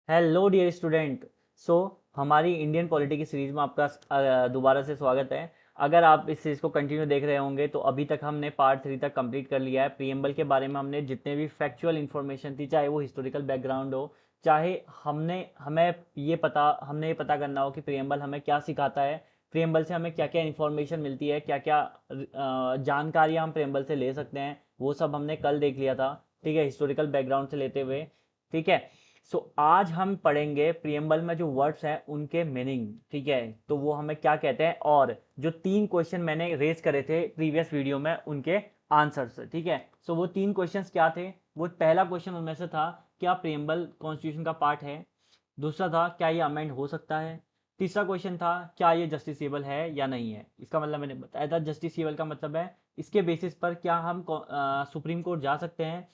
Hello dear student. सो हमारी Indian polity की series में आपका दोबारा से स्वागत है। अगर आप इस सीरीज को कंटिन्यू देख रहे होंगे तो अभी तक हमने पार्ट 3 तक कंप्लीट कर लिया है। प्रीएम्बल के बारे में हमने जितने भी फैक्चुअल इन्फॉर्मेशन थी, चाहे वो हिस्टोरिकल बैकग्राउंड हो, चाहे हमने ये पता करना हो कि प्रीएम्बल हमें क्या सिखाता है, प्रीएम्बल से हमें क्या क्या इन्फॉर्मेशन मिलती है, क्या क्या जानकारियाँ हम प्रीएम्बल से ले सकते हैं, वो सब हमने कल देख लिया था। ठीक है, हिस्टोरिकल बैकग्राउंड से लेते हुए। ठीक है। आज हम पढ़ेंगे प्रियम्बल में जो वर्ड्स हैं उनके मीनिंग। ठीक है, तो वो हमें क्या कहते हैं, और जो 3 क्वेश्चन मैंने रेज करे थे प्रीवियस वीडियो में उनके आंसर्स। ठीक है, वो 3 क्वेश्चंस क्या थे। वो पहला क्वेश्चन उनमें से था, क्या प्रियम्बल कॉन्स्टिट्यूशन का पार्ट है। दूसरा था, क्या ये अमेंड हो सकता है। तीसरा क्वेश्चन था, क्या ये जस्टिसेबल है या नहीं है। इसका मतलब मैंने बताया था, जस्टिसेबल का मतलब है इसके बेसिस पर क्या हम सुप्रीम कोर्ट जा सकते हैं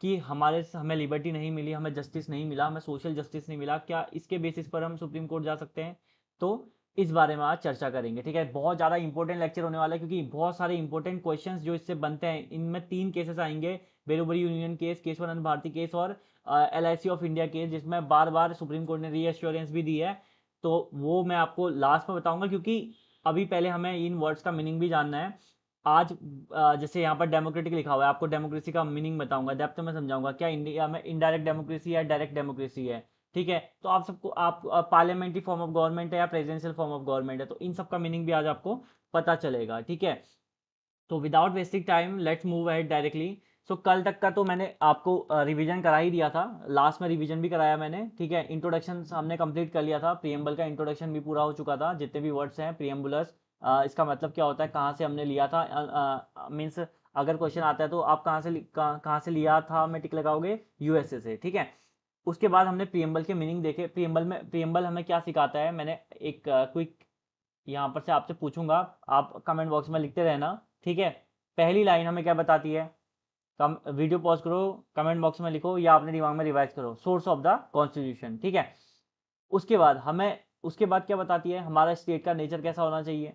कि हमें लिबर्टी नहीं मिली, हमें जस्टिस नहीं मिला, हमें सोशल जस्टिस नहीं मिला, क्या इसके बेसिस पर हम सुप्रीम कोर्ट जा सकते हैं। तो इस बारे में आज चर्चा करेंगे। ठीक है, बहुत ज़्यादा इंपॉर्टेंट लेक्चर होने वाला है क्योंकि बहुत सारे इंपॉर्टेंट क्वेश्चंस जो इससे बनते हैं, इनमें 3 केसेस आएंगे। Berubari union case, Kesavananda Bharati case और LIC ऑफ इंडिया केस, जिसमें बार बार सुप्रीम कोर्ट ने रीएश्योरेंस भी दी है। तो वो मैं आपको लास्ट में बताऊंगा, क्योंकि अभी पहले हमें इन वर्ड्स का मीनिंग भी जानना है। आज जैसे यहाँ पर डेमोक्रेटिक लिखा हुआ है, आपको डेमोक्रेसी का मीनिंग बताऊंगा, डेप्थ में समझाऊंगा क्या इंडिया में इनडायरेक्ट डेमोक्रेसी या डायरेक्ट डेमोक्रेसी है। ठीक है, तो आप सबको आप पार्लियामेंट्री फॉर्म ऑफ गवर्नमेंट है या प्रेसिडेंशियल फॉर्म ऑफ गवर्नमेंट है, तो इन सब का मीनिंग भी आज आपको पता चलेगा। ठीक है, तो without wasting time let's move ahead directly. कल तक का तो मैंने आपको रिवीजन करा ही दिया था, लास्ट में रिवीजन भी कराया मैंने। ठीक है, इंट्रोडक्शन हमने कंप्लीट कर लिया था, प्रियम्बल का इंट्रोडक्शन भी पूरा हो चुका था, जितने भी वर्ड्स हैं प्रियम्बुलस, इसका मतलब क्या होता है, कहाँ से हमने लिया था, मीन्स अगर क्वेश्चन आता है तो आप कहाँ से लिया था में टिक लगाओगे, USA से। ठीक है, उसके बाद हमने प्रियम्बल के मीनिंग देखे। प्रियम्बल हमें क्या सिखाता है, मैंने एक क्विक यहाँ पर से आपसे पूछूंगा, आप कमेंट बॉक्स में लिखते रहना। ठीक है, पहली लाइन हमें क्या बताती है, कम वीडियो पॉज करो, कमेंट बॉक्स में लिखो या अपने दिमाग में रिवाइज करो, सोर्स ऑफ द कॉन्स्टिट्यूशन। ठीक है, उसके बाद उसके बाद क्या बताती है, हमारा स्टेट का नेचर कैसा होना चाहिए।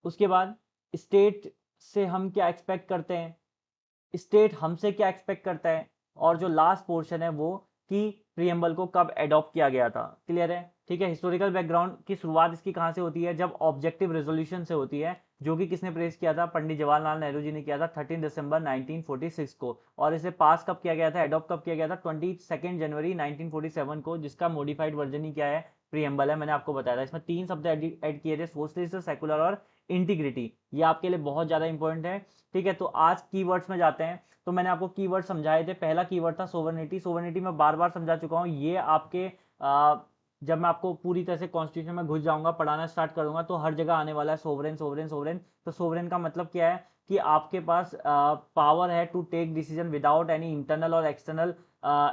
उसके बाद स्टेट से हम क्या एक्सपेक्ट करते हैं, स्टेट हमसे क्या एक्सपेक्ट करता है, और जो लास्ट पोर्शन है वो कि प्रियम्बल को कब एडॉप्ट किया गया था। क्लियर है। ठीक है, हिस्टोरिकल बैकग्राउंड की शुरुआत इसकी कहाँ से होती है, जब ऑब्जेक्टिव रेजोल्यूशन से होती है, जो कि किसने प्रेस किया था, पंडित जवाहरलाल नेहरू जी ने किया था 13 दिसंबर 1946 को। और इसे पास कब किया गया था, एडॉप्ट कब किया गया था, 22 जनवरी 1947 को, जिसका मॉडिफाइड वर्जन ही क्या है, प्रियम्बल है। मैंने आपको बताया था, इसमें 3 शब्द ऐड किए थे, सोशलिस्ट, सेकुलर और इंटीग्रिटी। ये आपके लिए बहुत ज्यादा इंपॉर्टेंट है। ठीक है, तो आज कीवर्ड्स में जाते हैं। तो मैंने आपको कीवर्ड समझाए थे, पहला कीवर्ड था सोवर्निटी। सोवर्निटी में बार बार समझा चुका हूँ, ये आपके जब मैं आपको पूरी तरह से कॉन्स्टिट्यूशन में घुस जाऊंगा, पढ़ाना स्टार्ट करूंगा, तो हर जगह आने वाला है सोवरेन सोवरेन सोवरेन। तो सोवरेन का मतलब क्या है कि आपके पास पावर है to take decision without any internal और एक्सटर्नल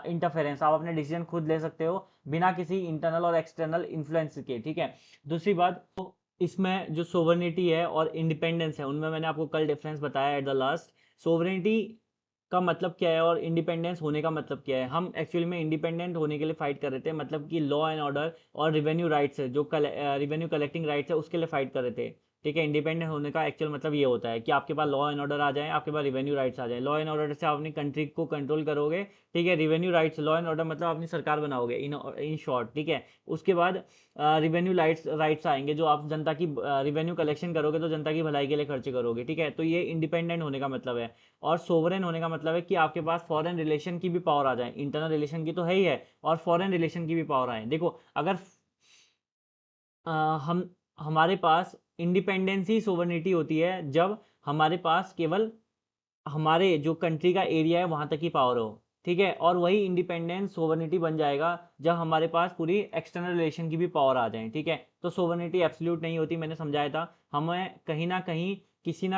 इंटरफेरेंस। आप अपने डिसीजन खुद ले सकते हो बिना किसी इंटरनल और एक्सटर्नल इन्फ्लुएंस के। ठीक है, दूसरी बात, तो इसमें जो सोवर्निटी है और इंडिपेंडेंस है, उनमें मैंने आपको कल डिफरेंस बताया एट द लास्ट। सोवरेनिटी का मतलब क्या है और इंडिपेंडेंस होने का मतलब क्या है। हम एक्चुअली में इंडिपेंडेंट होने के लिए फाइट कर रहे थे, मतलब कि लॉ एंड ऑर्डर और रिवेन्यू राइट्स है, जो रिवेन्यू कलेक्टिंग राइट्स है, उसके लिए फाइट कर रहे थे। ठीक है, इंडिपेंडेंट होने का एक्चुअल मतलब ये होता है कि आपके पास लॉ एंड ऑर्डर आ जाए, आपके पास रिवेन्यू राइट्स आ जाए। लॉ एंड ऑर्डर से आप अपनी कंट्री को कंट्रोल करोगे। ठीक है, revenue rights, law and order मतलब अपनी सरकार बनाओगे इन शॉर्ट। ठीक है, उसके बाद रिवेन्यू राइट्स आएंगे, जो आप जनता की रिवेन्यू कलेक्शन करोगे तो जनता की भलाई के लिए खर्च करोगे। ठीक है, तो ये इंडिपेंडेंट होने का मतलब है। और सोवरेन होने का मतलब है कि आपके पास फॉरेन रिलेशन की भी पावर आ जाए, इंटरनल रिलेशन की तो है ही है, और फॉरेन रिलेशन की भी पावर आए। देखो, अगर हम हमारे पास इंडिपेंडेंसी सोवरेनिटी होती है जब हमारे पास केवल हमारे जो कंट्री का एरिया है वहां तक ही पावर हो। ठीक है, और वही इंडिपेंडेंस सोवर्निटी बन जाएगा जब हमारे पास पूरी एक्सटर्नल रिलेशन की भी पावर आ जाए। ठीक है, तो सोवर्निटी एब्सोल्यूट नहीं होती, मैंने समझाया था। हमें कहीं ना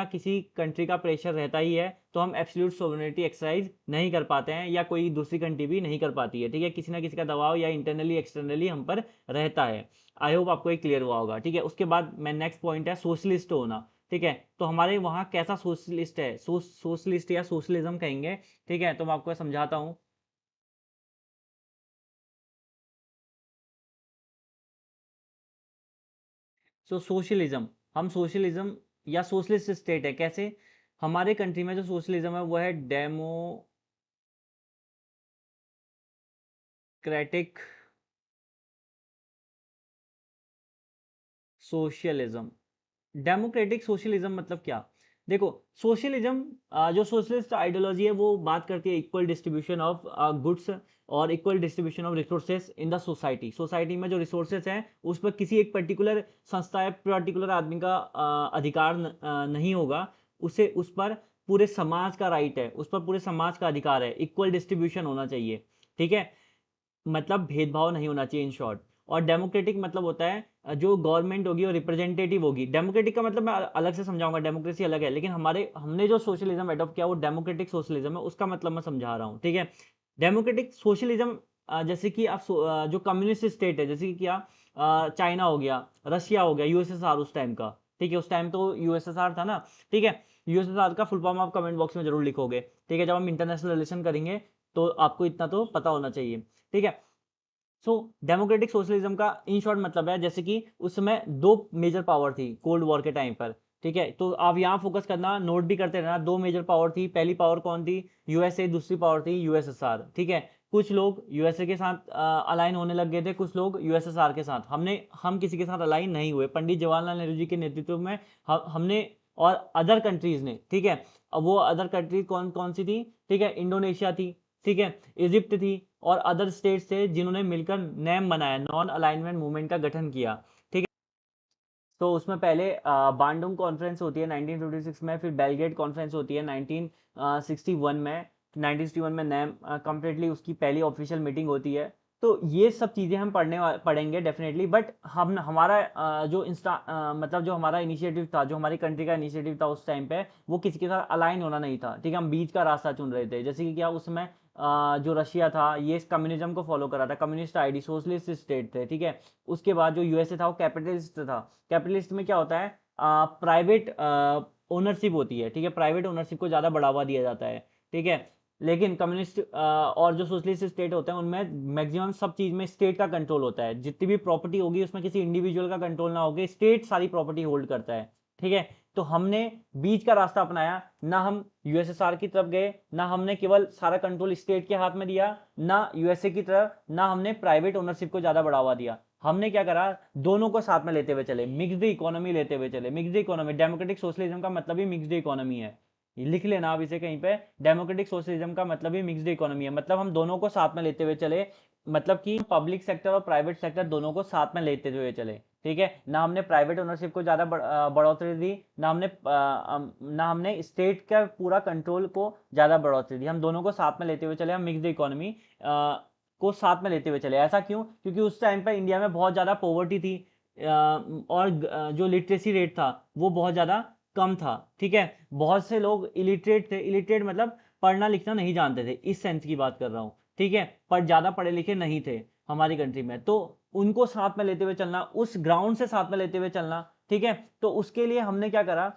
किसी कंट्री का प्रेशर रहता ही है, तो हम एब्सोल्यूट सोवर्निटी एक्सरसाइज नहीं कर पाते हैं, या कोई दूसरी कंट्री भी नहीं कर पाती है। ठीक है, किसी ना किसी का दबाव या इंटरनली एक्सटर्नली हम पर रहता है। आई होप आपको ये क्लियर हुआ होगा। ठीक है, उसके बाद मैं नेक्स्ट पॉइंट है सोशलिस्ट होना। ठीक है, तो हमारे वहाँ कैसा सोशलिस्ट है, सोशलिस्ट या सोशलिज्म कहेंगे। ठीक है, तो मैं आपको समझाता हूँ। सोशलिज्म, हम सोशलिज्म या सोशलिस्ट स्टेट है कैसे, हमारे कंट्री में जो सोशलिज्म है वो है डेमोक्रेटिक सोशलिज्म, डेमोक्रेटिक सोशलिज्म मतलब क्या? देखो, सोशलिज्म जो सोशलिस्ट आइडियोलॉजी है वो बात करती है इक्वल डिस्ट्रीब्यूशन ऑफ गुड्स और equal distribution of resources in the society. Society में जो रिसोर्सेज हैं उस पर किसी एक पर्टिकुलर संस्था या पर्टिकुलर आदमी का अधिकार नहीं होगा, उसे उस पर पूरे समाज का राइट है, उस पर पूरे समाज का अधिकार है, इक्वल डिस्ट्रीब्यूशन होना चाहिए। ठीक है, मतलब भेदभाव नहीं होना चाहिए इन शॉर्ट। और डेमोक्रेटिक मतलब होता है जो गवर्नमेंट होगी और रिप्रेजेंटेटिव होगी। डेमोक्रेटिक का मतलब मैं अलग से समझाऊंगा, डेमोक्रेसी अलग है, लेकिन हमने जो सोशलिज्म एडॉप्ट किया वो डेमोक्रेटिक सोशलिज्म है, उसका मतलब मैं समझा रहा हूँ। ठीक है, डेमोक्रेटिक सोशलिज्म जैसे कि आप जो कम्युनिस्ट स्टेट है, जैसे कि क्या चाइना हो गया, रशिया हो गया, यूएसएसआर उस टाइम का। ठीक है, उस टाइम तो यूएसएसआर था ना। ठीक है, यूएसएसआर का फुल फॉर्म आप कमेंट बॉक्स में जरूर लिखोगे। ठीक है, जब हम इंटरनेशनल रिलेशन करेंगे तो आपको इतना तो पता होना चाहिए। ठीक है, सो डेमोक्रेटिक सोशलिज्म का इन शॉर्ट मतलब है जैसे कि उस समय दो मेजर पावर थी कोल्ड वॉर के टाइम पर। ठीक है, तो आप यहाँ फोकस करना, नोट भी करते रहना। दो मेजर पावर थी, पहली पावर कौन थी? यूएसए, दूसरी पावर थी यूएसएसआर। ठीक है, कुछ लोग यूएसए के साथ अलाइन होने लग गए थे, कुछ लोग यूएसएसआर के साथ। हम किसी के साथ अलाइन नहीं हुए। पंडित जवाहरलाल नेहरू जी के नेतृत्व में हमने और अदर कंट्रीज ने। ठीक है, अब वो अदर कंट्रीज कौन कौन सी थी? ठीक है, इंडोनेशिया थी, ठीक है, इजिप्ट थी, और अदर स्टेट्स थे जिन्होंने मिलकर नैम बनाया, नॉन अलाइनमेंट मूवमेंट का गठन किया। ठीक है, तो उसमें पहले बांडुंग कॉन्फ्रेंस होती है 1956 में, फिर बेलग्रेड कॉन्फ्रेंस होती है 1961 में। 1961 में नैम कंप्लीटली उसकी पहली ऑफिशियल मीटिंग होती है। तो ये सब चीज़ें हम पढ़ेंगे डेफिनेटली। बट हम हमारा मतलब जो हमारा इनिशिएटिव था, जो हमारी कंट्री का इनिशिएटिव था उस टाइम पे, वो किसी के साथ अलाइन होना नहीं था। ठीक है, हम बीच का रास्ता चुन रहे थे। जैसे कि क्या उसमें जो रशिया था ये कम्युनिज्म को फॉलो कर रहा था, कम्युनिस्ट आईडी सोशलिस्ट स्टेट थे। ठीक है, उसके बाद जो यूएसए था वो कैपिटलिस्ट था। कैपिटलिस्ट में क्या होता है? प्राइवेट ओनरशिप होती है। ठीक है, प्राइवेट ओनरशिप को ज़्यादा बढ़ावा दिया जाता है। ठीक है, लेकिन कम्युनिस्ट और जो सोशलिस्ट स्टेट होते हैं उनमें मैक्सिमम सब चीज़ में स्टेट का कंट्रोल होता है। जितनी भी प्रॉपर्टी होगी उसमें किसी इंडिविजुअल का कंट्रोल ना होगी, स्टेट सारी प्रॉपर्टी होल्ड करता है। ठीक है, तो हमने बीच का रास्ता अपनाया, ना हम यूएसएसआर की तरफ गए, ना हमने केवल सारा कंट्रोल स्टेट के हाथ में दिया, ना यूएसए की तरफ, ना हमने प्राइवेट ओनरशिप को ज़्यादा बढ़ावा दिया। हमने क्या करा? दोनों को साथ में लेते हुए चले, मिक्स्ड इकोनॉमी लेते हुए चले। मिक्स्ड इकोनॉमी, डेमोक्रेटिक सोशलिज्म का मतलब ही मिक्स्ड इकोनॉमी है। लिख लेना आप इसे कहीं पे, डेमोक्रेटिक सोशलिज्म का मतलब ही मिक्स्ड इकोनॉमी है। मतलब हम दोनों को साथ में लेते हुए चले, मतलब कि पब्लिक सेक्टर और प्राइवेट सेक्टर दोनों को साथ में लेते हुए चले। ठीक है, ना हमने प्राइवेट ओनरशिप को ज़्यादा बढ़ोतरी दी, ना हमने स्टेट का पूरा कंट्रोल को ज़्यादा बढ़ोतरी दी। हम दोनों को साथ में लेते हुए चले, हम मिक्स्ड इकोनॉमी को साथ में लेते हुए चले। ऐसा क्यों? क्योंकि उस टाइम पर इंडिया में बहुत ज़्यादा पॉवर्टी थी, और जो लिटरेसी रेट था वो बहुत ज़्यादा कम था। ठीक है, बहुत से लोग इलिटरेट थे। इलिटरेट मतलब पढ़ना लिखना नहीं जानते थे, इस सेंस की बात कर रहा हूँ। ठीक है, पर ज़्यादा पढ़े लिखे नहीं थे हमारी कंट्री में, तो उनको साथ में लेते हुए चलना, उस ग्राउंड से साथ में लेते हुए चलना। ठीक है, तो उसके लिए हमने क्या करा?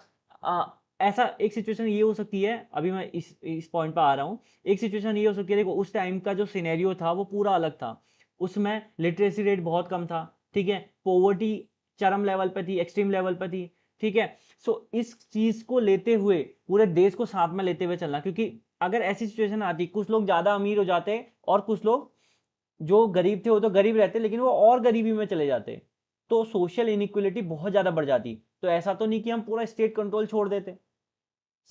ऐसा एक सिचुएशन ये हो सकती है, अभी मैं इस पॉइंट पर आ रहा हूँ। एक सिचुएशन ये हो सकती है, देखो उस टाइम का जो सिनेरियो था वो पूरा अलग था। उसमें लिटरेसी रेट बहुत कम था। ठीक है, पॉवर्टी चरम लेवल पे थी, एक्सट्रीम लेवल पे थी। ठीक है, सो इस चीज को लेते हुए पूरे देश को साथ में लेते हुए चलना, क्योंकि अगर ऐसी सिचुएशन आती, कुछ लोग ज्यादा अमीर हो जाते और कुछ लोग जो गरीब थे वो तो गरीब रहते, लेकिन वो और गरीबी में चले जाते, तो सोशल इनइक्वलिटी बहुत ज्यादा बढ़ जाती। तो ऐसा तो नहीं कि हम पूरा स्टेट कंट्रोल छोड़ देते,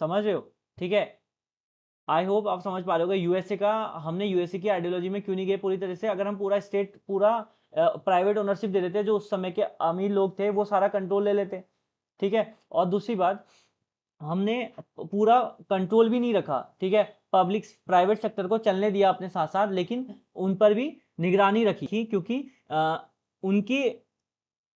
समझ रहे हो? ठीक है, आई होप आप समझ पा रहे हो। यूएसए का, हमने यूएसए की आइडियोलॉजी में क्यों नहीं गए पूरी तरह से? अगर हम पूरा स्टेट, पूरा प्राइवेट ओनरशिप दे देते, जो उस समय के अमीर लोग थे वो सारा कंट्रोल ले लेते। ठीक है, और दूसरी बात, हमने पूरा कंट्रोल भी नहीं रखा। ठीक है, पब्लिक प्राइवेट सेक्टर को चलने दिया अपने साथ साथ, लेकिन उन पर भी निगरानी रखी, क्योंकि उनके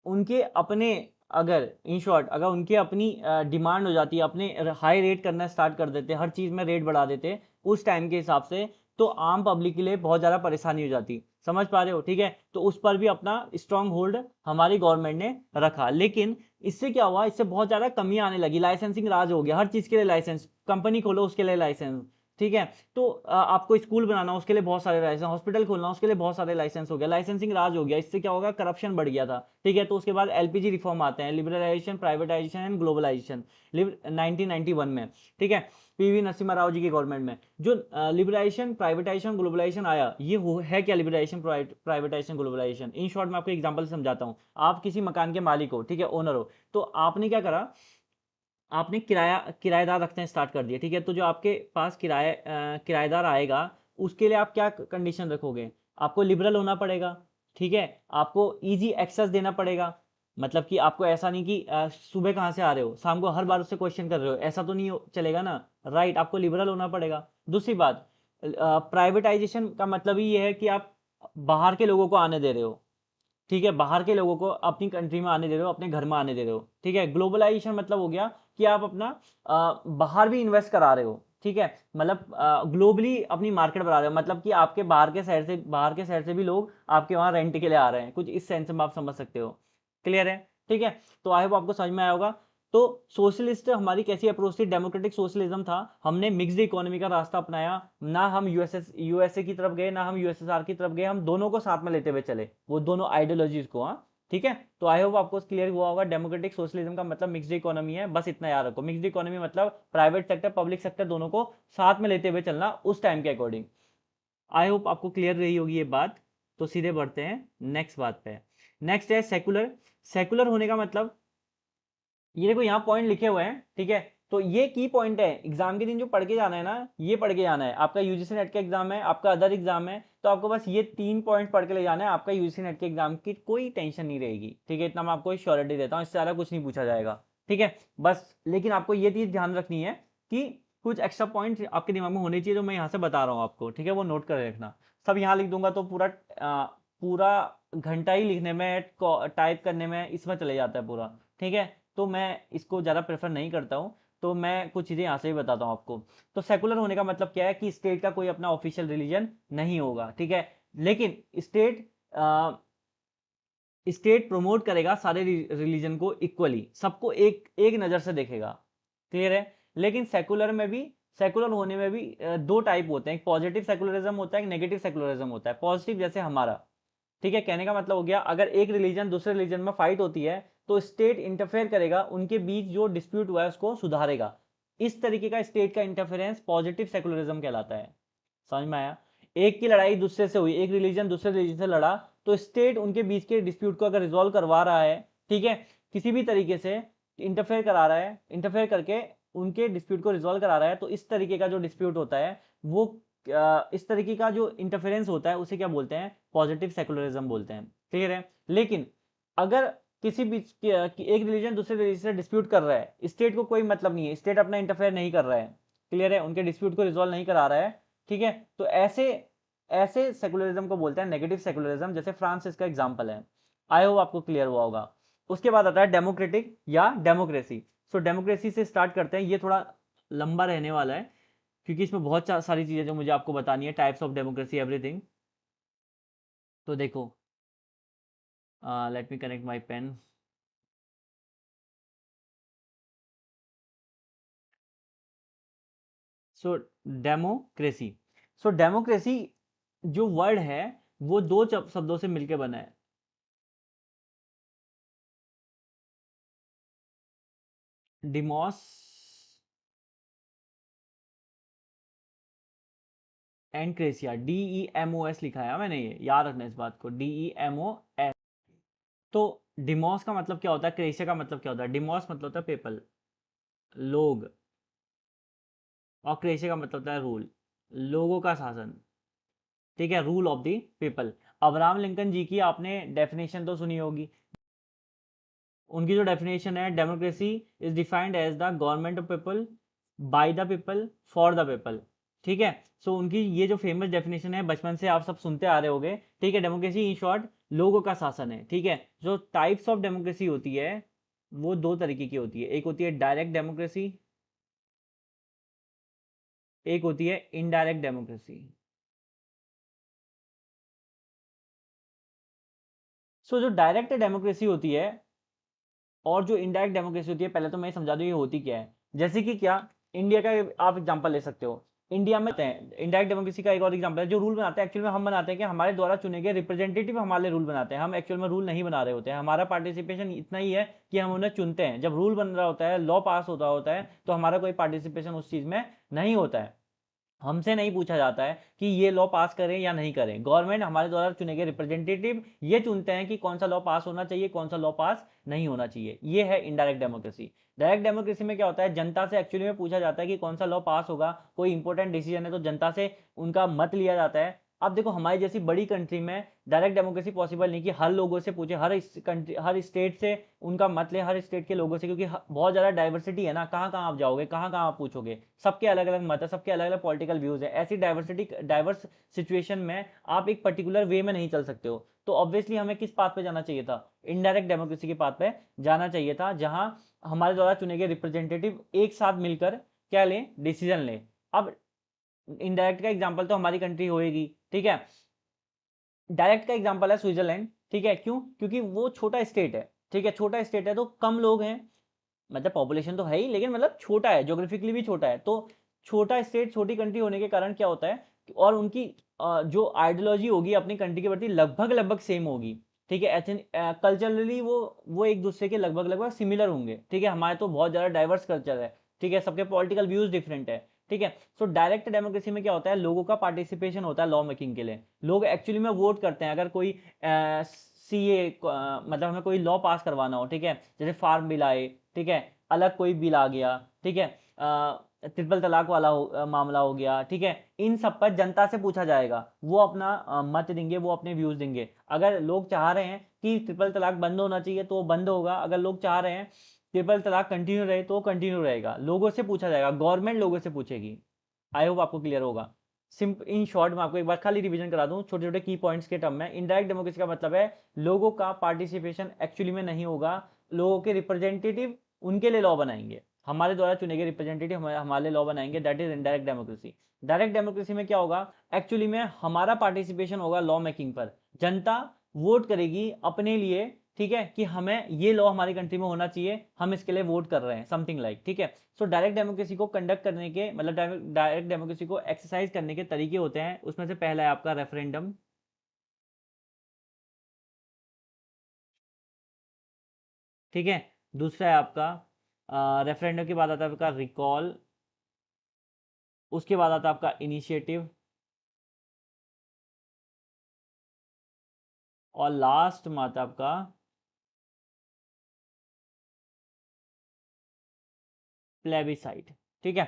उनके अपने, अगर इन शॉर्ट अगर उनकी अपनी डिमांड हो जाती है, अपने हाई रेट करना स्टार्ट कर देते, हर चीज़ में रेट बढ़ा देते उस टाइम के हिसाब से, तो आम पब्लिक के लिए बहुत ज़्यादा परेशानी हो जाती। समझ पा रहे हो? ठीक है, तो उस पर भी अपना स्ट्रांग होल्ड हमारी गवर्नमेंट ने रखा। लेकिन इससे क्या हुआ? इससे बहुत ज़्यादा कमी आने लगी, लाइसेंसिंग राज हो गया, हर चीज़ के लिए लाइसेंस, कंपनी खोलो उसके लिए लाइसेंस। ठीक है। तो आपको स्कूल बनाना उसके लिए बहुत सारे लाइसेंस, हॉस्पिटल खोलना उसके लिए बहुत सारे लाइसेंस हो गया, लाइसेंसिंग राज हो गया, इससे क्या होगा, करप्शन बढ़ गया था। ठीक है, तो उसके बाद एलपीजी रिफॉर्म आते हैं, लिबरलाइजेशन, प्राइवेटाइजेशन एंड ग्लोबलाइजेशन 1991 में। ठीक है, पीवी नरसिम्हा राव जी की गवर्नमेंट में जो लिबरलाइजेशन, प्राइवेटाइजेशन, ग्लोबलाइजेशन आया, ये है क्या liberalisation, privatisation, globalisation? In short मैं आपको एग्जांपल से समझाता हूँ। आप किसी मकान के मालिक हो, ठीक है, ओनर हो, तो आपने क्या करा, आपने किराएदार रखना स्टार्ट कर दिया। ठीक है, तो जो आपके पास किराएदार आएगा, उसके लिए आप क्या कंडीशन रखोगे, आपको लिबरल होना पड़ेगा। ठीक है, आपको इजी एक्सेस देना पड़ेगा, मतलब कि आपको ऐसा नहीं कि सुबह कहाँ से आ रहे हो, शाम को हर बार उससे क्वेश्चन कर रहे हो, ऐसा तो नहीं चलेगा ना। राइट, आपको लिबरल होना पड़ेगा। दूसरी बात, प्राइवेटाइजेशन का मतलब ही ये है कि आप बाहर के लोगों को आने दे रहे हो। ठीक है, बाहर के लोगों को अपनी कंट्री में आने दे रहे हो, अपने घर में आने दे रहे हो। ठीक है, ग्लोबलाइजेशन मतलब हो गया कि आप अपना बाहर भी इन्वेस्ट करा रहे हो। ठीक है, मतलब ग्लोबली अपनी मार्केट बढ़ा रहे हो, मतलब कि आपके बाहर के शहर से भी लोग आपके वहां रेंट के लिए आ रहे हैं, कुछ इस सेंस में आप समझ सकते हो। क्लियर है? ठीक है, तो आई होप आपको समझ में आया होगा। तो सोशलिस्ट हमारी कैसी अप्रोच थी, डेमोक्रेटिक सोशलिज्म था, हमने मिक्स्ड इकोनॉमी का रास्ता अपनाया, ना हम यूएसए की तरफ गए, ना हम यूएसएसआर की तरफ गए, हम दोनों को साथ में लेते हुए चले, वो दोनों आइडियोलॉजीज को। हाँ, ठीक है, तो आई होप आपको क्लियर हुआ होगा। डेमोक्रेटिक सोशलिज्म का मतलब मिक्स्ड इकोनॉमी है, बस इतना याद रखो। मिक्स्ड इकोनॉमी मतलब प्राइवेट सेक्टर, पब्लिक सेक्टर दोनों को साथ में लेते हुए चलना उस टाइम के अकॉर्डिंग। आई होप आपको क्लियर रही होगी ये बात। तो सीधे बढ़ते हैं नेक्स्ट बात पे। नेक्स्ट है सेकुलर। सेकुलर होने का मतलब, ये देखो यहाँ पॉइंट लिखे हुए हैं। ठीक है, तो ये की पॉइंट है, एग्जाम के दिन जो पढ़ के जाना है ना, ये पढ़ के जाना है। आपका यूजीसी नेट का एग्जाम है, आपका अदर एग्जाम है, तो आपको बस ये 3 पॉइंट पढ़ के ले जाना है, आपका यूजीसी नेट के एग्जाम की कोई टेंशन नहीं रहेगी। ठीक है, इतना मैं आपको श्योरिटी देता हूँ, इससे ज़्यादा कुछ नहीं पूछा जाएगा। ठीक है, बस लेकिन आपको ये चीज़ ध्यान रखनी है कि कुछ एक्स्ट्रा पॉइंट आपके दिमाग में होने चाहिए, जो मैं यहाँ से बता रहा हूँ आपको। ठीक है, वो नोट कर रखना। सब यहाँ लिख दूंगा तो पूरा घंटा ही लिखने में, टाइप करने में, इसमें चले जाता है पूरा। ठीक है, तो मैं इसको ज़्यादा प्रेफर नहीं करता हूँ, तो मैं कुछ चीज़ें यहाँ से भी बताता हूँ आपको। तो सेकुलर होने का मतलब क्या है कि स्टेट का कोई अपना ऑफिशियल रिलीजन नहीं होगा। ठीक है, लेकिन स्टेट स्टेट प्रमोट करेगा सारे रिलीजन को इक्वली, सबको एक एक नज़र से देखेगा। क्लियर है? लेकिन सेकुलर में भी, सेकुलर होने में भी दो टाइप होते हैं, एक पॉजिटिव सेकुलरिज्म होता है, एक नेगेटिव सेकुलरिज्म होता है। पॉजिटिव जैसे हमारा, ठीक है, कहने का मतलब हो गया, अगर एक रिलीजन दूसरे रिलीजन में फाइट होती है तो स्टेट इंटरफेयर करेगा, उनके बीच जो डिस्प्यूट हुआ है उसको सुधारेगा। इस तरीके का स्टेट का इंटरफेरेंस पॉजिटिव सेकुलरिज्म कहलाता है। समझ में आया? एक की लड़ाई दूसरे से हुई, एक रिलीजन दूसरे रिलीजन से लड़ा, तो स्टेट उनके बीच के डिस्प्यूट को अगर रिजॉल्व करवा रहा है, ठीक है, किसी भी तरीके से इंटरफेयर करा रहा है, इंटरफेयर करके उनके डिस्प्यूट को रिजॉल्व करा रहा है, तो इस तरीके का जो डिस्प्यूट होता है वो इस तरीके का जो इंटरफेरेंस होता है उसे क्या बोलते हैं, पॉजिटिव सेकुलरिज्म बोलते हैं। क्लियर है? लेकिन अगर किसी भी एक रिलीजन दूसरे रिलीजन से डिस्प्यूट कर रहा है, स्टेट को कोई मतलब नहीं है, स्टेट अपना इंटरफेयर नहीं कर रहा है, क्लियर है, उनके डिस्प्यूट को रिजॉल्व नहीं करा रहा है, ठीक है, तो ऐसे ऐसे सेकुलरिज्म को बोलते हैं नेगेटिव सेकुलरिज्म, जैसे फ्रांस इसका एग्जांपल है। आई होप आपको क्लियर हुआ होगा। उसके बाद आता है डेमोक्रेटिक या डेमोक्रेसी। सो डेमोक्रेसी से स्टार्ट करते हैं, ये थोड़ा लंबा रहने वाला है क्योंकि इसमें बहुत सारी चीज़ें जो मुझे आपको बतानी है, टाइप्स ऑफ डेमोक्रेसी, एवरीथिंग। तो देखो, let me connect my pen. So democracy, so democracy जो वर्ड है वो दो शब्दों से मिलकर बना है, डिमोस एंड क्रेसिया, DEMOS लिखा है मैंने, ये याद रखना इस बात को, DEMOS। तो डिमोस का मतलब क्या होता है, क्रेसिया का मतलब क्या होता है? डिमोस मतलब होता है पीपल, लोग, और क्रेसिया का मतलब होता है रूल, लोगों का शासन। ठीक है, rule of the people. Abraham Lincoln ji की आपने डेफिनेशन तो सुनी होगी। उनकी जो डेफिनेशन है, democracy is defined as the government of people, by the people, for the people. ठीक है, सो उनकी ये जो फेमस डेफिनेशन है, बचपन से आप सब सुनते आ रहे होंगे। ठीक है, डेमोक्रेसी इन शॉर्ट लोगों का शासन है। ठीक है, जो टाइप्स ऑफ डेमोक्रेसी होती है वो दो तरीके की होती है, एक होती है डायरेक्ट डेमोक्रेसी, एक होती है इनडायरेक्ट डेमोक्रेसी। सो जो डायरेक्ट डेमोक्रेसी होती है और जो इनडायरेक्ट डेमोक्रेसी होती है, पहले तो मैं समझा दूं ये होती क्या है। जैसे कि क्या, इंडिया का आप एग्जांपल ले सकते हो। इंडिया में इनडायरेक्ट डेमोक्रेसी का एक और एग्जांपल है, जो रूल बनाते हैं एक्चुअल में हम बनाते हैं कि हमारे द्वारा चुने गए रिप्रेजेंटेटिव हमारे रूल बनाते हैं, हम एक्चुअल में रूल नहीं बना रहे होते हैं, हमारा पार्टिसिपेशन इतना ही है कि हम उन्हें चुनते हैं। जब रूल बन रहा होता है, लॉ पास होता है तो हमारा कोई पार्टिसिपेशन उस चीज़ में नहीं होता है, हमसे नहीं पूछा जाता है कि ये लॉ पास करें या नहीं करें। गवर्नमेंट हमारे द्वारा चुने गए रिप्रेजेंटेटिव ये चुनते हैं कि कौन सा लॉ पास होना चाहिए, कौन सा लॉ पास नहीं होना चाहिए। ये है इनडायरेक्ट डेमोक्रेसी। डायरेक्ट डेमोक्रेसी में क्या होता है, जनता से एक्चुअली में पूछा जाता है कि कौन सा लॉ पास होगा, कोई इंपॉर्टेंट डिसीजन है तो जनता से उनका मत लिया जाता है। अब देखो हमारी जैसी बड़ी कंट्री में डायरेक्ट डेमोक्रेसी पॉसिबल नहीं कि हर लोगों से पूछे, हर स्टेट से उनका मत ले, हर स्टेट के लोगों से, क्योंकि बहुत ज़्यादा डाइवर्सिटी है ना, कहाँ कहाँ आप जाओगे, कहाँ कहाँ आप पूछोगे, सबके अलग अलग मत है, सबके अलग अलग पॉलिटिकल व्यूज़ है। ऐसी डाइवर्स सिचुएशन में आप एक पर्टिकुलर वे में नहीं चल सकते हो, तो ऑब्वियसली हमें किस पाथ पे जाना चाहिए था, इनडायरेक्ट डेमोक्रेसी के पाथ पे जाना चाहिए था, जहां हमारे द्वारा चुने गए रिप्रेजेंटेटिव एक साथ मिलकर क्या लें, डिसीजन लें। अब इनडायरेक्ट का एग्जांपल तो हमारी कंट्री होएगी, ठीक है। डायरेक्ट का एग्जांपल है स्विट्जरलैंड, ठीक है। क्यों? क्योंकि वो छोटा स्टेट है, ठीक है, छोटा स्टेट है तो कम लोग हैं, मतलब पॉपुलेशन तो है ही लेकिन मतलब छोटा है, ज्योग्राफिकली भी छोटा है, तो छोटा स्टेट छोटी कंट्री होने के कारण क्या होता है और उनकी जो आइडियोलॉजी होगी अपनी कंट्री के प्रति लगभग लगभग सेम होगी, ठीक है। कल्चरली वो एक दूसरे के लगभग लगभग सिमिलर होंगे, ठीक है। हमारे तो बहुत ज़्यादा डाइवर्स कल्चर है, ठीक है, सबके पॉलिटिकल व्यूज डिफरेंट है, ठीक है। सो डायरेक्ट डेमोक्रेसी में क्या होता है, लोगों का पार्टिसिपेशन होता है लॉ मेकिंग के लिए, लोग एक्चुअली में वोट करते हैं। अगर कोई सीए मतलब हमें कोई लॉ पास करवाना हो, ठीक है, जैसे फार्म बिल आए, ठीक है, अलग कोई बिल आ गया, ठीक है, ट्रिपल तलाक वाला मामला हो गया, ठीक है, इन सब पर जनता से पूछा जाएगा, वो अपना मत देंगे, वो अपने व्यूज देंगे। अगर लोग चाह रहे हैं कि ट्रिपल तलाक बंद होना चाहिए तो वो बंद होगा, अगर लोग चाह रहे हैं ट्रिपल तलाक कंटिन्यू रहे तो कंटिन्यू रहेगा, लोगों से पूछा जाएगा, गवर्नमेंट लोगों से पूछेगी। आई होप आपको क्लियर होगा। सिंप इन शॉर्ट मैं आपको एक बार खाली रिवीजन करा दूं छोटे छोटे की पॉइंट्स के टर्म में। इनडायरेक्ट डेमोक्रेसी का मतलब है लोगों का पार्टिसिपेशन एक्चुअली में नहीं होगा, लोगों के रिप्रेजेंटेटिव उनके लिए लॉ बनाएंगे, हमारे द्वारा चुने गए रिप्रेजेंटेटिव हमारे लॉ बनाएंगे, that is indirect democracy. Direct democracy में क्या होगा, एक्चुअली में हमारा पार्टिसिपेशन होगा लॉ मेकिंग पर, जनता वोट करेगी अपने लिए, ठीक है, कि हमें ये लॉ हमारी कंट्री में होना चाहिए, हम इसके लिए वोट कर रहे हैं, समथिंग लाइक, ठीक है। सो डायरेक्ट डेमोक्रेसी को कंडक्ट करने के मतलब डायरेक्ट डेमोक्रेसी को एक्सरसाइज करने के तरीके होते हैं, उसमें से पहला है आपका रेफरेंडम, ठीक है। दूसरा है आपका रेफरेंडम के बाद आता है आपका रिकॉल, उसके बाद आता है आपका इनिशिएटिव, और लास्ट में आता है आपका प्लेबिसाइट, ठीक है।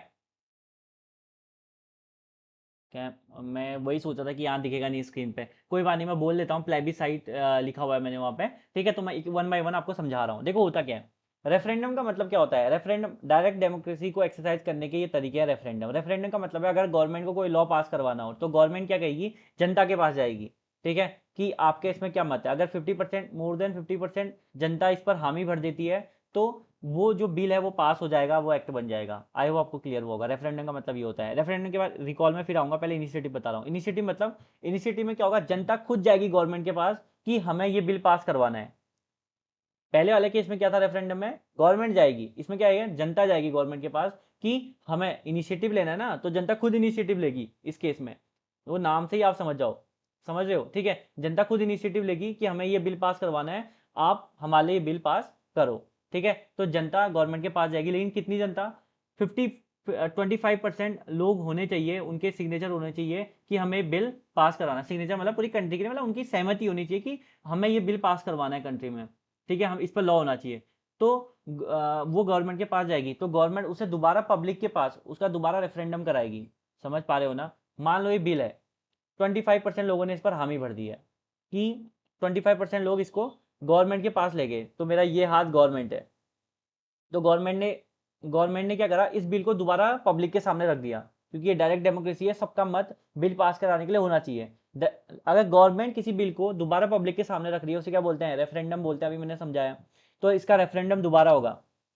क्या मैं वही सोचा था कि यहाँ दिखेगा नहीं स्क्रीन पे, कोई बात नहीं, मैं बोल देता हूँ प्लेबिसाइट लिखा हुआ है मैंने वहाँ पे, ठीक है। तो मैं वन बाय वन आपको समझा रहा हूँ। देखो होता क्या है, रेफरेंडम का मतलब क्या होता है, रेफरेंडम डायरेक्ट डेमोक्रेसी को एक्सरसाइज करने के ये तरीके हैं। रेफरेंडम रेफरेंडम का मतलब है अगर गवर्नमेंट को कोई लॉ पास करवाना हो तो गवर्नमेंट क्या कहेगी, जनता के पास जाएगी, ठीक है, कि आपके इसमें क्या मत है। अगर 50% मोर देन 50% जनता इस पर हामी भर देती है तो वो जो बिल है वो पास हो जाएगा, वो एक्ट बन जाएगा। आई होप आपको क्लियर होगा, रेफरेंडम का मतलब ये होता है। रेफरेंडम के बाद रिकॉल में फिर आऊंगा, पहले इनिशिएटिव बता रहा हूँ। इनिशिएटिव मतलब इनिशिएटिव में क्या होगा, जनता खुद जाएगी गवर्नमेंट के पास कि हमें ये बिल पास करवाना है। पहले वाले केस में क्या था, रेफरेंडम में गवर्नमेंट जाएगी, इसमें क्या है, जनता जाएगी गवर्नमेंट के पास कि हमें इनिशिएटिव लेना है ना, तो जनता खुद इनिशिएटिव लेगी इस केस में, वो नाम से ही आप समझ जाओ, समझ रहे हो, ठीक है। जनता खुद इनिशिएटिव लेगी कि हमें ये बिल पास करवाना है, आप हमारे लिए बिल पास करो, ठीक है। तो जनता गवर्नमेंट के पास जाएगी, लेकिन कितनी जनता, 25% लोग होने चाहिए, उनके सिग्नेचर होने चाहिए कि हमें बिल पास कराना। सिग्नेचर मतलब पूरी कंट्री के, मतलब उनकी सहमति होनी चाहिए कि हमें ये बिल पास करवाना है कंट्री में, ठीक है, हम इस पर लॉ होना चाहिए। तो वो गवर्नमेंट के पास जाएगी, तो गवर्नमेंट उसे दोबारा पब्लिक के पास उसका दोबारा रेफरेंडम कराएगी। समझ पा रहे हो ना, मान लो ये बिल है, 25% लोगों ने इस पर हामी भर दी है कि 25% लोग इसको गवर्नमेंट के पास ले गए, तो मेरा ये हाथ गवर्नमेंट है, तो गवर्नमेंट ने क्या करा, इस बिल को दोबारा पब्लिक के सामने रख दिया, क्योंकि ये डायरेक्ट डेमोक्रेसी है, सबका मत बिल पास कराने के लिए होना चाहिए। अगर गवर्नमेंट किसी बिल को दोबारा पब्लिक के सामने रख रही है उसे क्या बोलते हैं, रेफरेंडम बोलते हैं, अभी मैंने समझाया। तो इसका रेफरेंडम दोबारा होगा,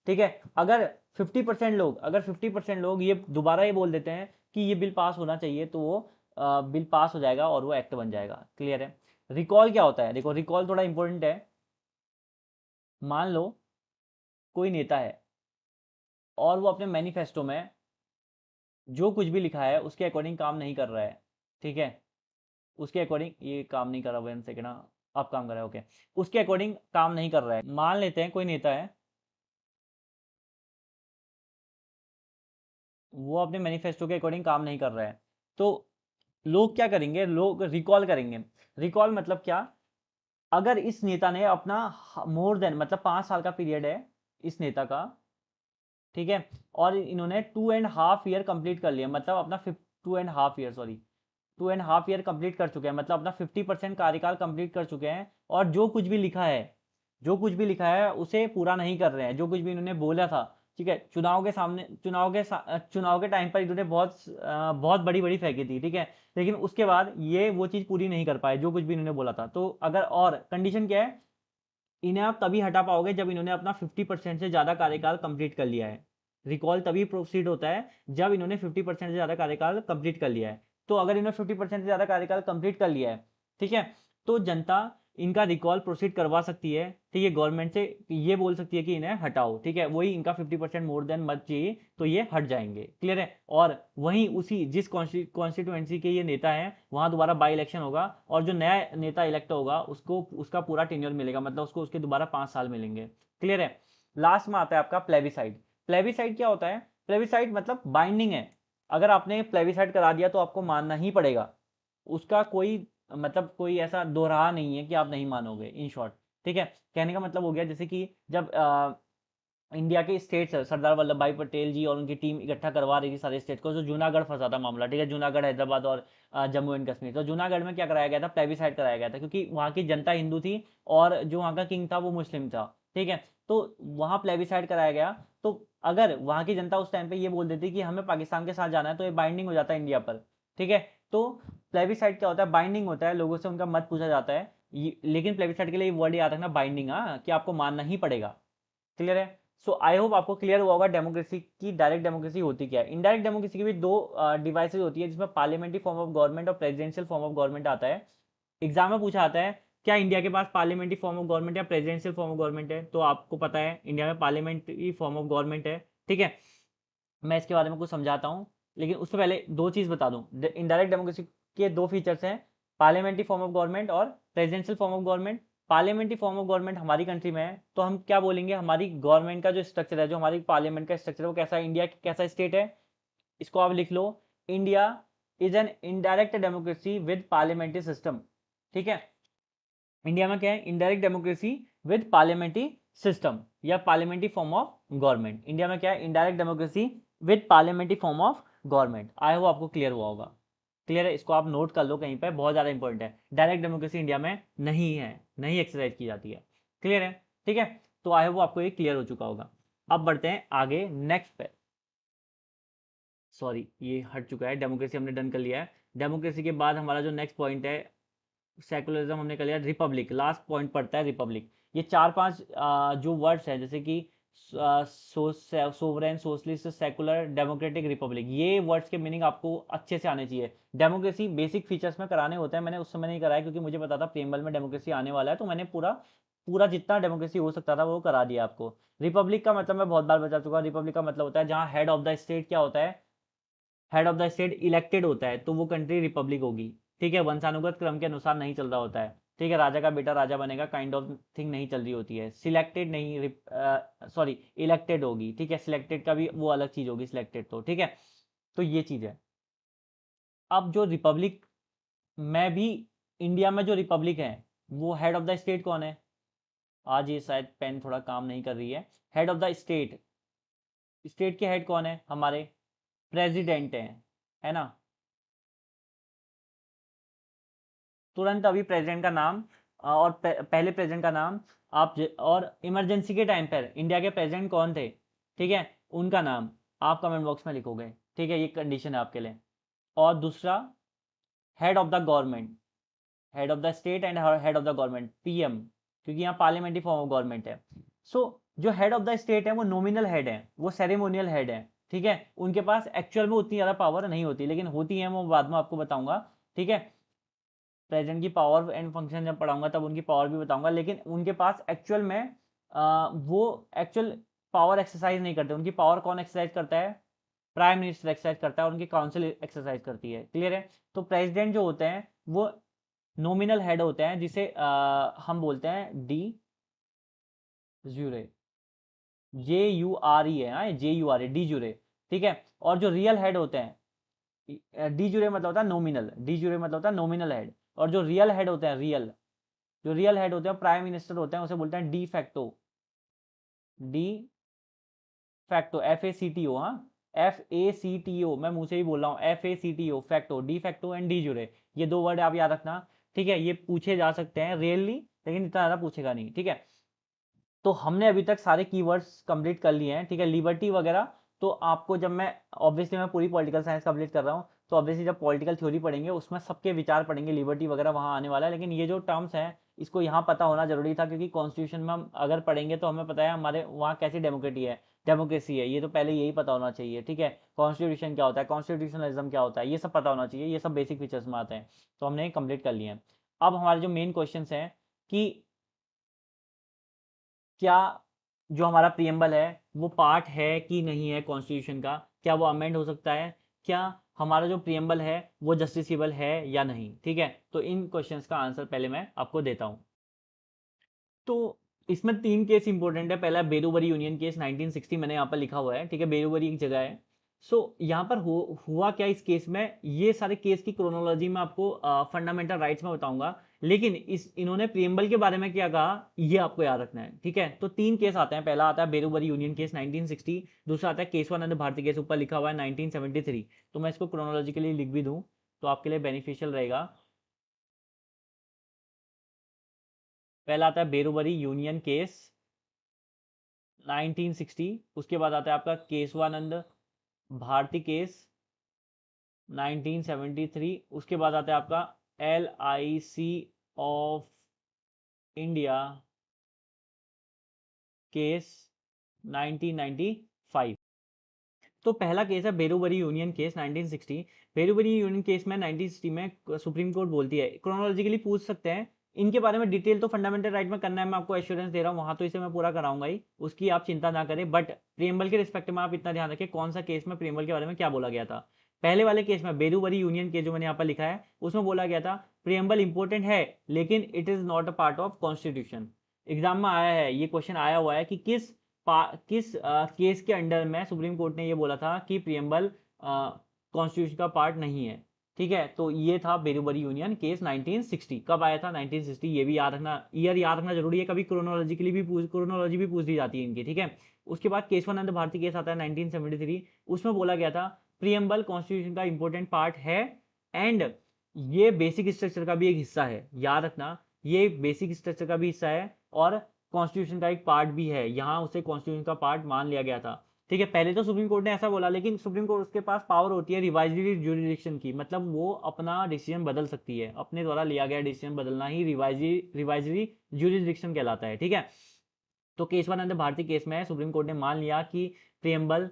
ठीक है। अगर 50% लोग ये दोबारा ये बोल देते हैं कि ये बिल पास होना चाहिए, तो वो बिल पास हो जाएगा और वो एक्ट बन जाएगा। क्लियर है। रिकॉल क्या होता है, देखो रिकॉल थोड़ा इंपॉर्टेंट है। मान लो कोई नेता है और वो अपने मैनिफेस्टो में जो कुछ भी लिखा है उसके अकॉर्डिंग काम नहीं कर रहा है, ठीक है, उसके अकॉर्डिंग ये काम नहीं कर रहा, 1 सेकेंड, अब काम कर रहा है, ओके, उसके अकॉर्डिंग काम नहीं कर रहा है। मान लेते हैं कोई नेता है, वो अपने मैनिफेस्टो के अकॉर्डिंग काम नहीं कर रहा है, तो लोग क्या करेंगे, लोग रिकॉल करेंगे। रिकॉल मतलब क्या, अगर इस नेता ने अपना मोर देन, मतलब 5 साल का पीरियड है इस नेता का, ठीक है, और इन्होंने 2.5 ईयर कंप्लीट कर लिया, मतलब अपना 2.5 ईयर, सॉरी, 2.5 ईयर कंप्लीट कर चुके हैं, मतलब अपना 50% कार्यकाल कंप्लीट कर चुके हैं, और जो कुछ भी लिखा है, जो कुछ भी लिखा है उसे पूरा नहीं कर रहे हैं, जो कुछ भी इन्होंने बोला था, ठीक है, चुनाव के सामने, चुनाव के टाइम पर इन्होंने बहुत बड़ी बड़ी फेंकी थी, ठीक है, लेकिन उसके बाद ये वो चीज़ पूरी नहीं कर पाए जो कुछ भी इन्होंने बोला था। तो अगर, और कंडीशन क्या है, इन्हें आप तभी हटा पाओगे जब इन्होंने अपना 50% से ज़्यादा कार्यकाल कंप्लीट कर लिया है। रिकॉल तभी प्रोसीड होता है जब इन्होंने 50% से ज़्यादा कार्यकाल कंप्लीट कर लिया है। तो अगर इन्होंने 50% से ज़्यादा कार्यकाल कंप्लीट कर लिया है, ठीक है, तो जनता इनका रिकॉल प्रोसीड करवा सकती है, ठीक है, गवर्नमेंट से ये बोल सकती है कि इन्हें हटाओ, ठीक है, वही इनका 50% मोर देन मत चाहिए तो ये हट जाएंगे, क्लियर है। और वहीं उसी जिस कॉन्स्टिट्यूएंसी के ये नेता हैं वहां दोबारा बाई इलेक्शन होगा, और जो नया नेता इलेक्ट होगा उसको उसका पूरा टेन्योर मिलेगा, मतलब उसको उसके दोबारा 5 साल मिलेंगे, क्लियर है। लास्ट में आता है आपका प्लेबिसाइड। प्लेबिसाइड क्या होता है, प्लेबिसाइड मतलब बाइंडिंग है, अगर आपने प्लेबिसाइड करा दिया तो आपको मानना ही पड़ेगा, उसका कोई, मतलब कोई ऐसा दोहरा नहीं है कि आप नहीं मानोगे, इन शॉर्ट, ठीक है। कहने का मतलब हो गया, जैसे कि जब इंडिया के स्टेट्स, सरदार वल्लभ भाई पटेल जी और उनकी टीम इकट्ठा करवा रही थी सारे स्टेट को, जो जूनागढ़ फंसा था मामला, ठीक है, जूनागढ़, हैदराबाद और जम्मू एंड कश्मीर, तो जूनागढ़ में क्या कराया गया था, प्लेबिसाइड कराया गया था, क्योंकि वहाँ की जनता हिंदू थी और जो वहाँ का किंग था वो मुस्लिम था, ठीक है, तो वहाँ प्लेबिसाइड कराया गया। तो अगर वहाँ की जनता उस टाइम पे ये बोल देती कि हमें पाकिस्तान के साथ जाना है, तो ये बाइंडिंग हो जाता है इंडिया पर, ठीक है। तो प्लेबिसाइड क्या होता है, बाइंडिंग होता है, लोगों से उनका मत पूछा जाता है, लेकिन प्लेबिसाइड के लिए वर्ड याद रखना, बाइंडिंग, हाँ, कि आपको मानना ही पड़ेगा, क्लियर है। सो आई होप आपको क्लियर हुआ होगा डेमोक्रेसी की, डायरेक्ट डेमोक्रेसी होती क्या है। इनडायरेक्ट डेमोक्रेसी की भी दो डिवाइसेस होती है, जिसमें पार्लियामेंट्री फॉर्म ऑफ गवर्नमेंट और प्रेसिडेंशियल फॉर्म ऑफ गवर्नमेंट आता है। एग्जाम में पूछा आता है, क्या इंडिया के पास पार्लियामेंट्री फॉर्म ऑफ गवर्नमेंट या प्रेसिडेंशियल फॉर्म ऑफ गवर्नमेंट है, तो आपको पता है इंडिया में पार्लियामेंट्री फॉर्म ऑफ गवर्नमेंट है, ठीक है। मैं इसके बारे में कुछ समझाता हूँ, लेकिन उससे पहले दो चीज़ बता दूँ। इनडायरेक्ट डेमोक्रेसी के दो फीचर्स हैं, पार्लियामेंट्री फॉर्म ऑफ गवर्नमेंट और presidential form of government. Parliamentary form of government हमारी कंट्री में है, तो हम क्या बोलेंगे, हमारी गवर्नमेंट का जो स्ट्रक्चर है, जो हमारी पार्लियामेंट का स्ट्रक्चर है, वो कैसा है, इंडिया कैसा स्टेट है, इसको आप लिख लो, India is an indirect democracy with parliamentary system, ठीक है। इंडिया में क्या है, indirect democracy with parliamentary system या parliamentary form of government. India में क्या है, indirect democracy with parliamentary form of government. I hope आपको क्लियर हुआ होगा, क्लियर है, इसको आप नोट कर लो कहीं पे, बहुत ज़्यादा इंपॉर्टेंट है। डायरेक्ट डेमोक्रेसी इंडिया में नहीं है, नहीं एक्सरसाइज की जाती है, क्लियर है, ठीक है। तो आई होप आपको ये क्लियर हो चुका होगा। अब बढ़ते हैं आगे नेक्स्ट पे, सॉरी ये हट चुका है, डेमोक्रेसी हमने डन कर लिया है। डेमोक्रेसी के बाद हमारा जो नेक्स्ट पॉइंट है, सेकुलरिज्म हमने कर लिया, रिपब्लिक लास्ट पॉइंट पड़ता है, रिपब्लिक। ये चार पांच जो वर्ड्स हैं, जैसे कि sovereign, socialist, secular, democratic, Republic, ये वर्ड्स के मीनिंग आपको अच्छे से आने चाहिए। डेमोक्रेसी बेसिक फीचर्स में कराने होते हैं, मैंने उस समय नहीं कराया क्योंकि मुझे पता था प्रीएम्बल में डेमोक्रेसी आने वाला है, तो मैंने पूरा पूरा जितना डेमोक्रेसी हो सकता था वो करा दिया आपको। रिपब्लिक का मतलब मैं बहुत बार बता चुका हूँ, रिपब्लिक का मतलब होता है जहाँ हेड ऑफ द स्टेट क्या होता है, head of the state elected होता है, तो वो कंट्री रिपब्लिक होगी, ठीक है, वंशानुगत क्रम के अनुसार नहीं चल रहा होता है, ठीक है, राजा का बेटा राजा बनेगा काइंड ऑफ थिंग नहीं चल रही होती है, सिलेक्टेड नहीं, सॉरी इलेक्टेड होगी, ठीक है, सिलेक्टेड का भी वो अलग चीज होगी, सिलेक्टेड तो, ठीक है। तो ये चीज है। अब जो रिपब्लिक में भी, इंडिया में जो रिपब्लिक है, वो हेड ऑफ द स्टेट कौन है, आज ये शायद पेन थोड़ा काम नहीं कर रही है, head of the state, state के हेड कौन है हमारे, प्रेसिडेंट है ना। तुरंत अभी प्रेसिडेंट का नाम और पहले प्रेसिडेंट का नाम आप और इमरजेंसी के टाइम पर इंडिया के प्रेसिडेंट कौन थे, ठीक है, उनका नाम आप कमेंट बॉक्स में लिखोगे, ठीक है, ये कंडीशन है आपके लिए। और दूसरा, head of the government, head of the state and head of the government, PM, क्योंकि यहाँ पार्लियामेंट्री फॉर्म ऑफ गवर्नमेंट है। सो जो हेड ऑफ द स्टेट है वो नॉमिनल हेड है, वो सेरेमोनियल हेड है, ठीक है, उनके पास एक्चुअल में उतनी ज़्यादा पावर नहीं होती, लेकिन होती है, वो बाद में आपको बताऊंगा, ठीक है। प्रेजेंट की पावर एंड फंक्शन जब पढ़ाऊंगा तब उनकी पावर भी बताऊंगा, लेकिन उनके पास एक्चुअल में वो एक्चुअल पावर एक्सरसाइज नहीं करते, उनकी पावर कौन एक्सरसाइज करता है, प्राइम मिनिस्टर एक्सरसाइज करता है और उनकी काउंसिल एक्सरसाइज करती है। क्लियर है? तो प्रेसिडेंट जो होते हैं वो नॉमिनल हेड होते हैं, जिसे हम बोलते हैं डी ज्यूरे, JURE है, JURE, डी ज्यूरे। ठीक है? और जो रियल हेड होते हैं, डी ज्यूरे मतलब होता है नॉमिनल, डी ज्यूरे मतलब होता है नॉमिनल हेड, और जो रियल हेड होते हैं, जो रियल हेड होते हैं प्राइम मिनिस्टर होते हैं, उसे बोलते हैं de facto, de facto, FACTO, हाँ, FACTO, मैं मुंह से ही बोल रहा हूँ, FACTO, facto, de facto and D जुरे, ये 2 वर्ड आप याद रखना। ठीक है? ये पूछे जा सकते हैं रियली, लेकिन इतना ज़्यादा पूछेगा नहीं। ठीक है? तो हमने अभी तक सारे कीवर्ड्स कंप्लीट कर लिए हैं। ठीक है? लिबर्टी वगैरह तो आपको जब मैं ऑब्वियसली मैं पूरी पॉलिटिकल साइंस कंप्लीट कर रहा हूँ, तो ऑब्वियसली जब पॉलिटिकल थ्योरी पढ़ेंगे उसमें सबके विचार पढ़ेंगे, लिबर्टी वगैरह वहाँ आने वाला है। लेकिन ये जो टर्म्स हैं इसको यहाँ पता होना जरूरी था, क्योंकि कॉन्स्टिट्यूशन में हम अगर पढ़ेंगे तो हमें पता है हमारे वहाँ कैसी डेमोक्रेसी है, ये तो पहले यही पता होना चाहिए। ठीक है? कॉन्स्टिट्यूशन क्या होता है, कॉन्स्टिट्यूशनलिज्म क्या होता है, ये सब पता होना चाहिए, ये सब बेसिक फीचर्स में आते हैं। तो हमने कंप्लीट कर लिए हैं। अब हमारे जो मेन क्वेश्चन हैं कि क्या जो हमारा प्रियम्बल है वो पार्ट है कि नहीं है कॉन्स्टिट्यूशन का, क्या वो अमेंड हो सकता है, क्या हमारा जो प्रियम्बल है वो जस्टिसेबल है या नहीं। ठीक है? तो इन क्वेश्चंस का आंसर पहले मैं आपको देता हूं। तो इसमें 3 केस इंपॉर्टेंट है। पहला बेरूबरी यूनियन केस 1960, मैंने यहाँ पर लिखा हुआ है। ठीक है? बेरूबरी एक जगह है। यहाँ पर हुआ क्या इस केस में, ये सारे केस की क्रोनोलॉजी में आपको फंडामेंटल राइट्स में बताऊंगा, लेकिन इन्होंने प्रियम्बल के बारे में क्या कहा ये आपको याद रखना है। ठीक है? तो 3 केस आते हैं। पहला आता है बेरूबरी यूनियन केस 1960, दूसरा आता है केशवानंद भारती केस, ऊपर लिखा हुआ है 1973। तो मैं इसको क्रोनोलॉजिकली लिख भी दूं तो आपके लिए बेनिफिशियल रहेगा। पहला आता है बेरूबरी यूनियन केस 1960, उसके बाद आता है आपका केशवानंद भारती केस 1973, उसके बाद आता है आपका LIC ऑफ इंडिया केस 1995। तो पहला केस है Berubari union case 1960। Berubari union case में 1960 में सुप्रीम कोर्ट बोलती है, क्रोनोलॉजिकली पूछ सकते हैं इनके बारे में डिटेल, तो फंडामेंटल राइट में करना है, मैं आपको एश्योरेंस दे रहा हूँ, वहां तो इसे मैं पूरा कराऊंगा ही, उसकी आप चिंता ना करें। बट प्रियम्बल के रिस्पेक्ट में आप इतना ध्यान रखें कौन सा केस में प्रियम्बल के बारे में क्या बोला गया था। पहले वाले केस में बेरूबरी यूनियन केस जो मैंने यहाँ पर लिखा है उसमें बोला गया था प्रियम्बल इंपॉर्टेंट है लेकिन it is not a part of constitution. Exam में आया है, ये क्वेश्चन आया हुआ है कि किस केस के अंडर में सुप्रीम कोर्ट ने ये बोला था कि प्रियम्बल कॉन्स्टिट्यूशन का पार्ट नहीं है। ठीक है? तो ये था बेरूबरी यूनियन केस 1960। कब आया था? 1960। ये भी याद रखना, ईयर याद रखना जरूरी है, कभी क्रोनोलॉजी भी पूछ दी जाती है इनकी। ठीक है? उसके बाद केशवानंद भारती केस आता है 1973, उसमें बोला गया था प्रियम्बल कॉन्स्टिट्यूशन का इंपॉर्टेंट पार्ट है एंड ये बेसिक स्ट्रक्चर का भी एक हिस्सा है। याद रखना, ये बेसिक स्ट्रक्चर का भी हिस्सा है और कॉन्स्टिट्यूशन का एक पार्ट भी है, यहाँ उसे कॉन्स्टिट्यूशन का पार्ट मान लिया गया था। ठीक है? पहले तो सुप्रीम कोर्ट ने ऐसा बोला, लेकिन सुप्रीम कोर्ट उसके पास पावर होती है रिवाइजरी ज्यूरिडिक्शन की, मतलब वो अपना डिसीजन बदल सकती है, अपने द्वारा लिया गया डिसीजन बदलना ही रिवाइजरी ज्यूरिडिक्शन कहलाता है। ठीक है? तो केशवानंद भारती केस में सुप्रीम कोर्ट ने मान लिया कि प्रियम्बल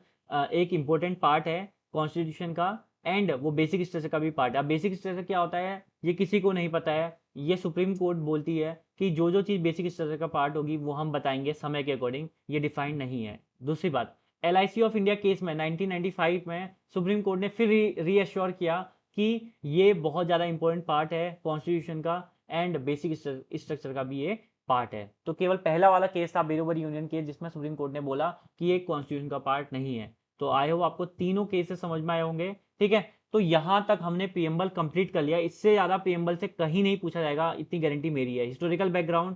एक इंपॉर्टेंट पार्ट है कॉन्स्टिट्यूशन का एंड वो बेसिक स्ट्रक्चर का भी पार्ट है। अब बेसिक स्ट्रक्चर क्या होता है ये किसी को नहीं पता है, ये सुप्रीम कोर्ट बोलती है कि जो जो चीज़ बेसिक स्ट्रक्चर का पार्ट होगी वो हम बताएंगे समय के अकॉर्डिंग, ये डिफाइंड नहीं है। दूसरी बात, LIC ऑफ इंडिया केस में 1995 में सुप्रीम कोर्ट ने फिर रीअश्योर किया कि ये बहुत ज़्यादा इंपॉर्टेंट पार्ट है कॉन्स्टिट्यूशन का एंड बेसिक स्ट्रक्चर का भी ये पार्ट है। तो केवल पहला वाला केस था बेरोबरी यूनियन केस जिसमें सुप्रीम कोर्ट ने बोला कि ये कॉन्स्टिट्यूशन का पार्ट नहीं है। तो आई होप आपको तीनों केसेस समझ में आए होंगे। ठीक है? तो यहां तक हमने प्रियम्बल कंप्लीट कर लिया, इससे ज्यादा प्रियम्बल से कहीं नहीं पूछा जाएगा, इतनी गारंटी मेरी है। हिस्टोरिकल बैकग्राउंड,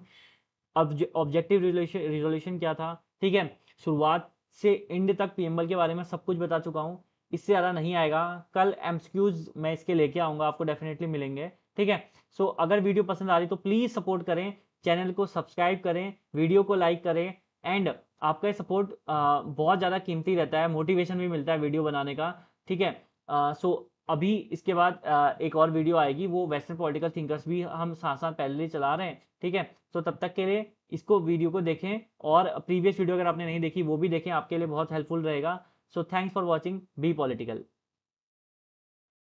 ऑब्जेक्टिव रिजोल्यूशन क्या था, ठीक है, शुरुआत से एंड तक प्रियम्बल के बारे में सब कुछ बता चुका हूँ, इससे ज़्यादा नहीं आएगा। कल एमसीक्यूज मैं इसके लेके आऊँगा, आपको डेफिनेटली मिलेंगे। ठीक है? सो अगर वीडियो पसंद आ रही तो प्लीज़ सपोर्ट करें, चैनल को सब्सक्राइब करें, वीडियो को लाइक करें एंड आपका सपोर्ट बहुत ज़्यादा कीमती रहता है, मोटिवेशन भी मिलता है वीडियो बनाने का। ठीक है? सो अभी इसके बाद एक और वीडियो आएगी, वो वेस्टर्न पॉलिटिकल थिंकर्स भी हम साथ साथ पहले चला रहे हैं। ठीक है? तो तब तक के लिए इसको वीडियो को देखें और प्रीवियस वीडियो अगर आपने नहीं देखी वो भी देखें, आपके लिए बहुत हेल्पफुल रहेगा। So thanks for watching, be political.